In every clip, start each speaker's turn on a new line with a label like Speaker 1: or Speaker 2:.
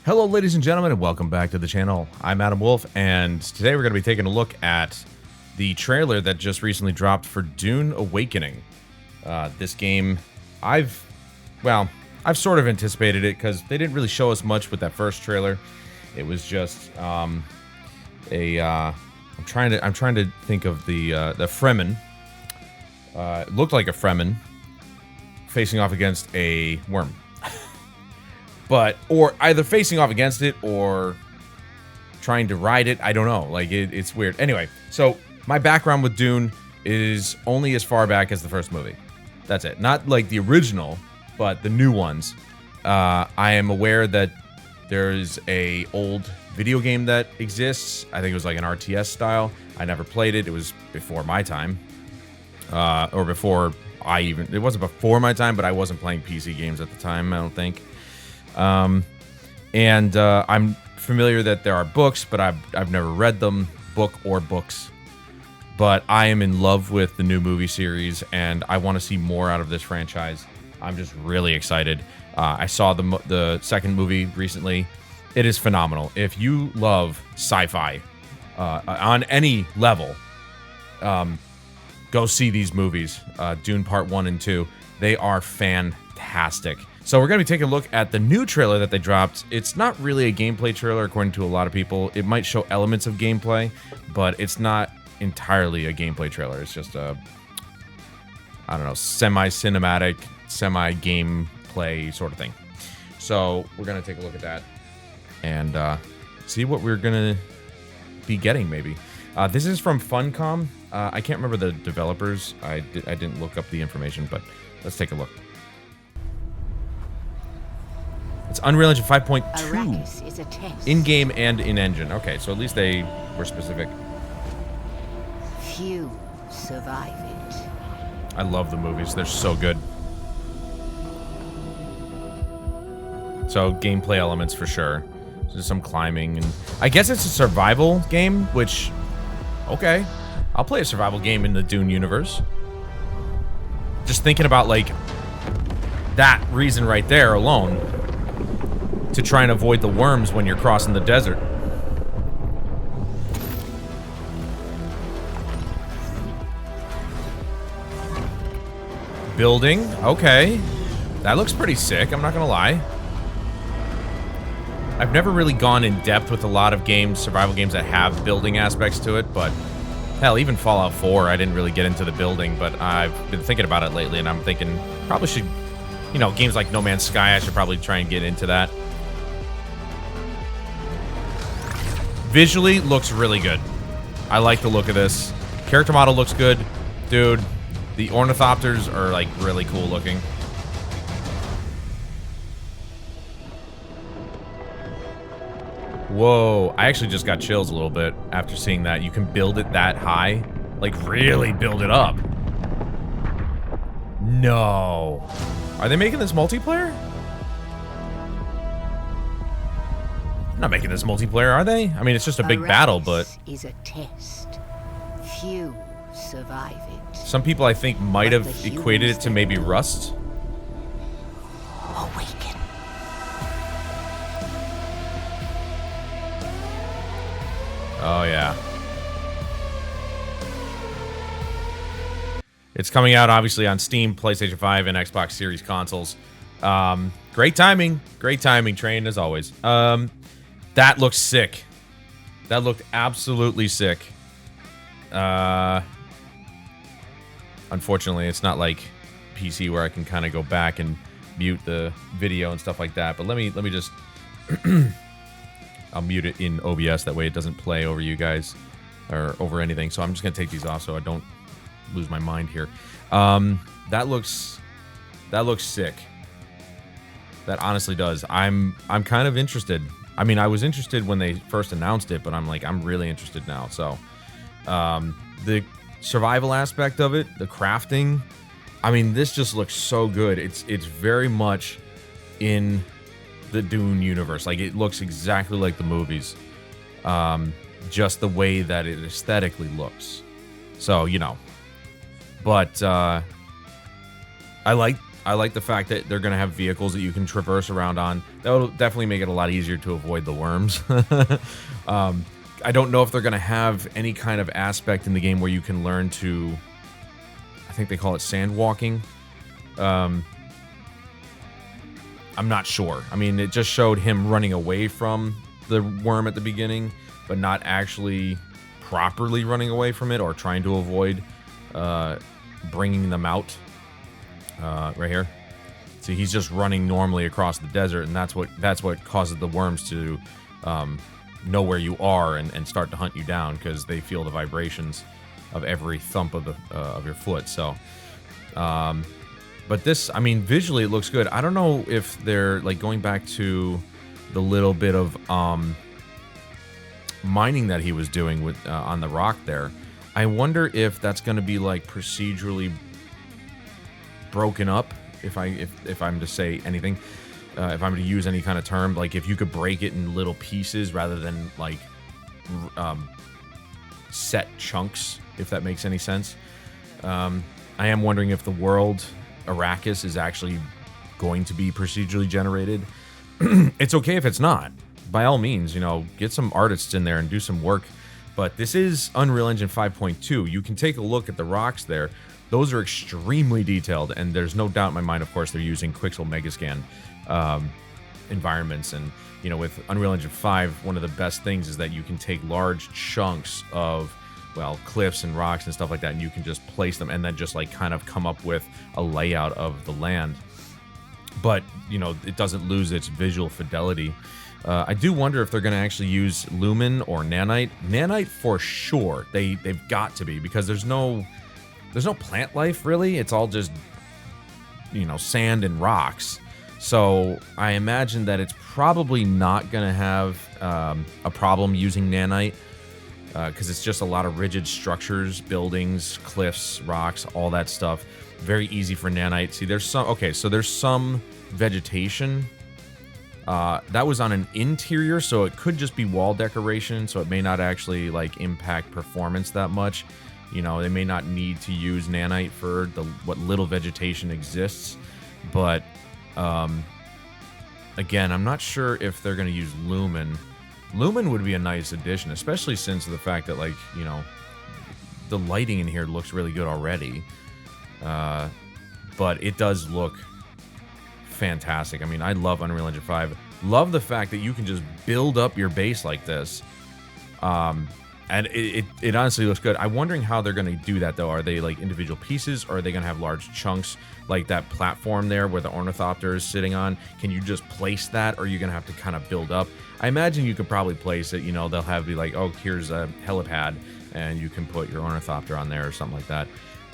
Speaker 1: Hello, ladies and gentlemen, and welcome back to the channel. I'm Adam Wolf, and today we're going to be taking a look at the trailer that just recently dropped for Dune Awakening. This game, I've sort of anticipated it because they didn't really show us much with that first trailer. It was just I'm trying to think of the Fremen. It looked like a Fremen facing off against a worm. Or either facing off against it or trying to ride it. I don't know. Like, it's weird. Anyway, so my background with Dune is only as far back as the first movie. That's it. Not like the original, but the new ones. I am aware that there's a old video game that exists. I think it was like an RTS style. I never played it. It was before my time. Or before it wasn't before my time, but I wasn't playing PC games at the time, I don't think. I'm familiar that there are books, but I've never read them, book or books. But I am in love with the new movie series, and I want to see more out of this franchise. I'm just really excited. I saw the second movie recently. It is phenomenal. If you love sci-fi on any level, go see these movies. Dune Part 1 and 2. They are fantastic. So we're going to be taking a look at the new trailer that they dropped. It's not really a gameplay trailer, according to a lot of people. It might show elements of gameplay, but it's not entirely a gameplay trailer. It's just a, I don't know, semi-cinematic, semi-gameplay sort of thing. So we're going to take a look at that and see what we're going to be getting, maybe. This is from Funcom. I can't remember the developers. I didn't look up the information, but let's take a look. It's Unreal Engine 5.2 in-game and in-engine. Okay, so at least they were specific.
Speaker 2: Few survive it.
Speaker 1: I love the movies. They're so good. So gameplay elements for sure. There's some climbing, and I guess it's a survival game, which, okay, I'll play a survival game in the Dune universe. Just thinking about like that reason right there alone. To try and avoid the worms when you're crossing the desert. Building, okay. That looks pretty sick, I'm not gonna lie. I've never really gone in depth with a lot of games, survival games that have building aspects to it, but hell, even Fallout 4, I didn't really get into the building, but I've been thinking about it lately, and I'm thinking probably should, you know, games like No Man's Sky, I should probably try and get into that. Visually, looks really good. I like the look of this. Character model looks good. Dude, the ornithopters are, like, really cool looking. Whoa. I actually just got chills a little bit after seeing that. You can build it that high. Like, really build it up. No. Are they making this multiplayer? Not making this multiplayer, are they? I mean, it's just a big battle, but
Speaker 2: is a test. Few survive it.
Speaker 1: Some people, I think, might have equated it to maybe Rust.
Speaker 2: Awaken.
Speaker 1: Oh yeah. It's coming out obviously on Steam, PlayStation 5, and Xbox Series consoles. Great timing, Train, as always. That looks sick. That looked absolutely sick. Unfortunately, it's not like PC where I can kind of go back and mute the video and stuff like that. But let me just I'll mute it in OBS, that way it doesn't play over you guys or over anything. So I'm just gonna take these off so I don't lose my mind here. That looks sick. That honestly does. I'm kind of interested. I mean, I was interested when they first announced it, but I'm really interested now. So, the survival aspect of it, the crafting, I mean, this just looks so good. It's very much in the Dune universe. Like, it looks exactly like the movies. Just the way that it aesthetically looks. So, you know. But, I I like the fact that they're going to have vehicles that you can traverse around on. That will definitely make it a lot easier to avoid the worms. I don't know if they're going to have any kind of aspect in the game where you can learn to, I think they call it sand walking. I'm not sure. I mean, it just showed him running away from the worm at the beginning, but not actually properly running away from it or trying to avoid bringing them out. Right here. See, he's just running normally across the desert, and that's what causes the worms to know where you are and start to hunt you down, because they feel the vibrations of every thump of your foot. So, but this, I mean, visually it looks good. I don't know if they're like going back to the little bit of mining that he was doing with on the rock there. I wonder if that's going to be like procedurally broken up, if I'm to say anything, if I'm to use any kind of term, like if you could break it in little pieces rather than like set chunks, if that makes any sense. I am wondering if the world Arrakis is actually going to be procedurally generated. It's okay if it's not. By all means, you know, get some artists in there and do some work. But this is Unreal Engine 5.2. You can take a look at the rocks there. Those are extremely detailed, and there's no doubt in my mind, of course, they're using Quixel Megascan environments. And, you know, with Unreal Engine 5, one of the best things is that you can take large chunks of, well, cliffs and rocks and stuff like that, and you can just place them and then just like kind of come up with a layout of the land. But, you know, it doesn't lose its visual fidelity. I do wonder if they're going to actually use lumen or nanite. Nanite for sure. They've got to be, because there's no plant life really. It's all just, you know, sand and rocks. So I imagine that it's probably not going to have a problem using nanite, because it's just a lot of rigid structures, buildings, cliffs, rocks, all that stuff. Very easy for nanite. See, there's some, okay, so there's some vegetation. That was on an interior, so it could just be wall decoration, so it may not actually like impact performance that much. You know, they may not need to use nanite for what little vegetation exists. But again, I'm not sure if they're going to use lumen. Lumen would be a nice addition, especially since the fact that, like, you know, the lighting in here looks really good already. But it does look fantastic. I mean, I love Unreal Engine 5. Love the fact that you can just build up your base like this. And it honestly looks good. I'm wondering how they're going to do that, though. Are they like individual pieces, or are they going to have large chunks like that platform there where the ornithopter is sitting on? Can you just place that, or are you going to have to kind of build up? I imagine you could probably place it. You know, they'll have be like, oh, here's a helipad, and you can put your ornithopter on there or something like that.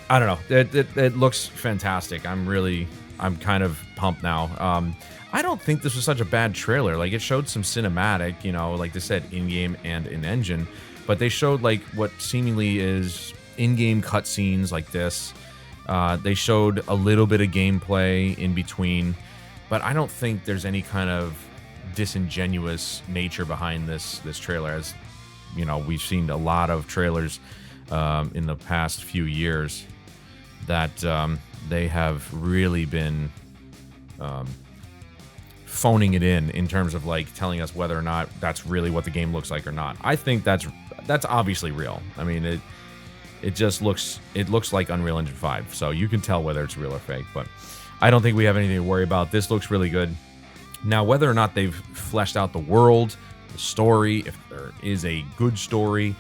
Speaker 1: I don't know. It looks fantastic. I'm kind of pumped now. I don't think this was such a bad trailer. Like, it showed some cinematic, you know, like they said, in-game and in-engine. But they showed, like, what seemingly is in-game cutscenes like this. They showed a little bit of gameplay in between. But I don't think there's any kind of disingenuous nature behind this trailer. As, you know, we've seen a lot of trailers in the past few years that they have really been phoning it in terms of like telling us whether or not that's really what the game looks like or not. I think that's obviously real. I mean, it just looks like Unreal Engine 5, so you can tell whether it's real or fake. But I don't think we have anything to worry about. This looks really good. Now, whether or not they've fleshed out the world, the story, if there is a good story,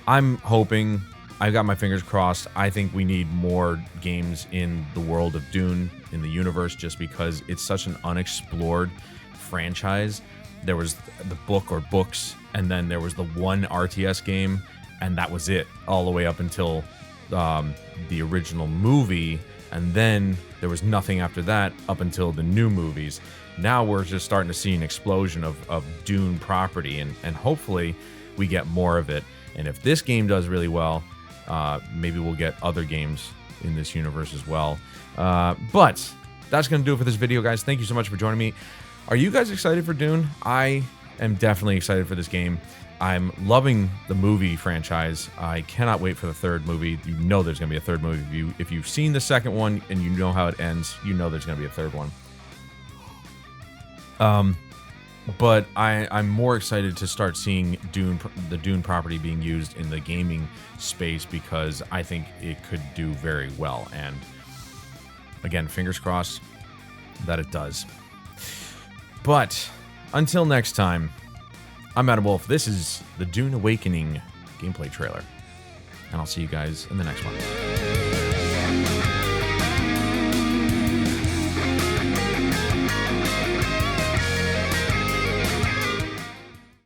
Speaker 1: I'm hoping. I've got my fingers crossed. I think we need more games in the world of Dune, in the universe, just because it's such an unexplored franchise. There was the book or books, and then there was the one RTS game, and that was it, all the way up until the original movie, and then there was nothing after that up until the new movies. Now we're just starting to see an explosion of Dune property, and hopefully we get more of it. And if this game does really well, maybe we'll get other games in this universe as well. But that's going to do it for this video, guys. Thank you so much for joining me. Are you guys excited for Dune? I am definitely excited for this game. I'm loving the movie franchise. I cannot wait for the third movie. You know there's going to be a third movie. If you've seen the second one and you know how it ends, you know there's going to be a third one. But I'm more excited to start seeing the Dune property being used in the gaming space because I think it could do very well. And again, fingers crossed that it does. But until next time, I'm Adam Wolf. This is the Dune Awakening gameplay trailer. And I'll see you guys in the next one.